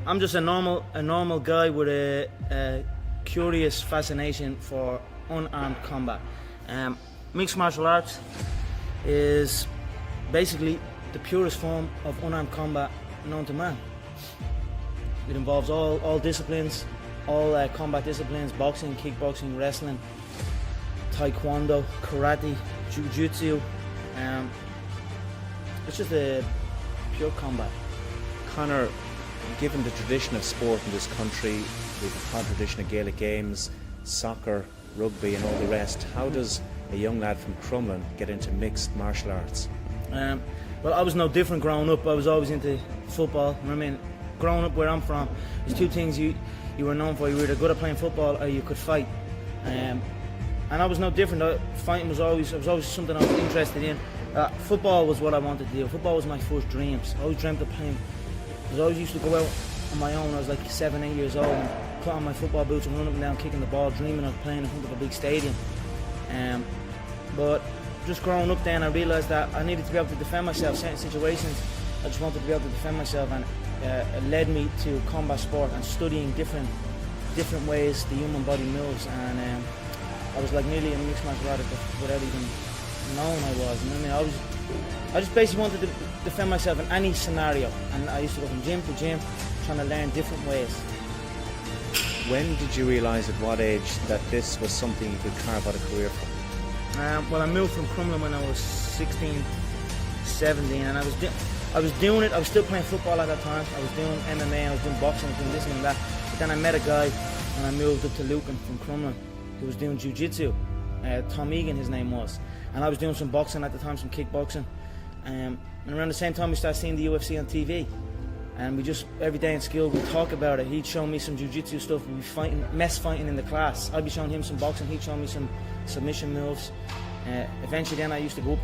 I'm just a normal guy with a curious fascination for unarmed combat. Mixed martial arts is basically the purest form of unarmed combat known to man. It involves all disciplines, all combat disciplines: boxing, kickboxing, wrestling, taekwondo, karate, jiu-jitsu. It's just a pure combat. Conor, given the tradition of sport in this country, with the proud tradition of Gaelic games, soccer, rugby and all the rest, how does a young lad from Crumlin get into mixed martial arts? Well, I was no different growing up. I was always into football. I mean, growing up where I'm from, there's two things you were known for. You were either good at playing football or you could fight. And I was no different. Fighting was always something I was interested in. Football was what I wanted to do. Football was my first dreams. I always dreamt of playing. I always used to go out on my own. I was like 7, 8 years old and put on my football boots and run up and down kicking the ball, dreaming of playing in front of a big stadium. But just growing up then, I realised that I needed to be able to defend myself. Certain situations, I just wanted to be able to defend myself, and it led me to combat sport and studying different ways the human body moves. And I was like nearly a mixed martial artist without even knowing I was. You know what I mean? I just basically wanted to defend myself in any scenario, and I used to go from gym to gym, trying to learn different ways. When did you realise, at what age, that this was something you could carve out a career from? Well, I moved from Crumlin when I was 16, 17, and I was doing it. I was still playing football at that time. I was doing MMA, I was doing boxing, I was doing this and that. But then I met a guy, and I moved up to Lucan from Crumlin, who was doing jiu-jitsu. Tom Egan, his name was. And I was doing some boxing at the time, some kickboxing. And around the same time, we started seeing the UFC on TV. And we just, every day in school, we'd talk about it. He'd show me some jiu-jitsu stuff. We'd be mess fighting in the class. I'd be showing him some boxing. He'd show me some submission moves. Eventually then I used to go up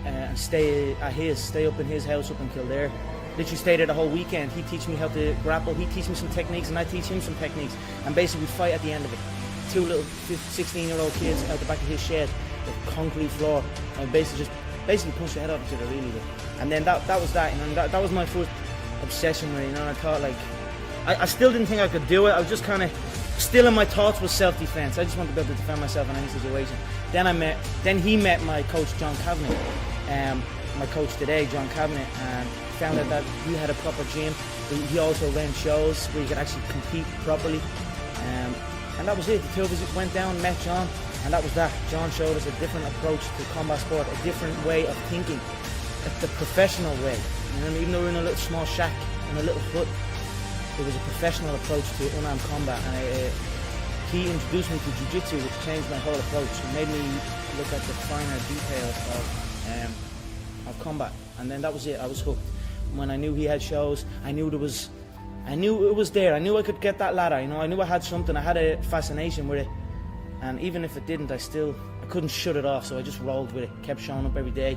and stay up in his house up in Kildare. Literally stay there the whole weekend. He'd teach me how to grapple. He'd teach me some techniques and I'd teach him some techniques. And basically we'd fight at the end of it. Two little 16-year-old kids out the back of his shed, the concrete floor, and basically punch the head off each other, really. And then that was that, you know, that was my first obsession with it, you know. And I thought, like, I still didn't think I could do it. I was just kind of still in my thoughts was self-defense. I just wanted to be able to defend myself in any situation. Then he met my coach John Kavanagh, my coach today, John Kavanagh, and found out that he had a proper gym. He also ran shows where you could actually compete properly. And that was it. The two of us went down, met John, and that was that. John showed us a different approach to combat sport, a different way of thinking, the professional way. You know, even though we're in a little small shack, in a little hut, it was a professional approach to unarmed combat. And he introduced me to jiu-jitsu, which changed my whole approach. It made me look at the finer details of combat. And then that was it. I was hooked. When I knew he had shows, I knew it was there. I knew I could get that ladder. You know, I knew I had something. I had a fascination with it. And even if it didn't, I couldn't shut it off. So I just rolled with it. Kept showing up every day.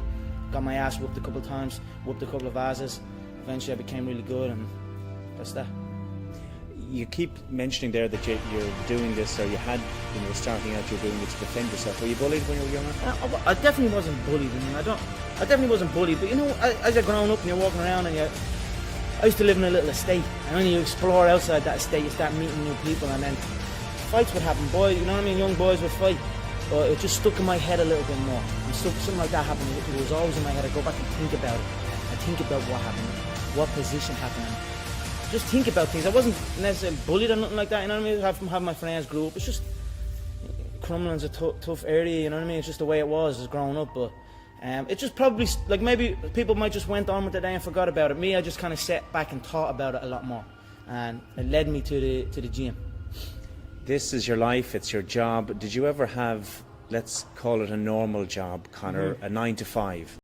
Got my ass whooped a couple of times. Whooped a couple of asses. Eventually, I became really good, and that's that. You keep mentioning there that you're doing this, or you had, when you were starting out, you were doing it to defend yourself. Were you bullied when you were younger? I definitely wasn't bullied. I mean, I definitely wasn't bullied. But you know, as you're growing up and you're walking around, and I used to live in a little estate, and when you explore outside that estate, you start meeting new people, and then fights would happen. Boys, you know what I mean? Young boys would fight. But it just stuck in my head a little bit more. And something like that happened. It was always in my head. I go back and think about it. I think about what happened, what position happened. Just think about things. I wasn't necessarily bullied or nothing like that. You know what I mean? Have my friends grew up. It's just Crumlin's a tough area. You know what I mean? It's just the way it was as growing up. But it just probably, like, maybe people might just went on with the day and forgot about it. Me, I just kind of sat back and thought about it a lot more, and it led me to the gym. This is your life, it's your job. Did you ever have, let's call it a normal job, Conor, a 9 to 5?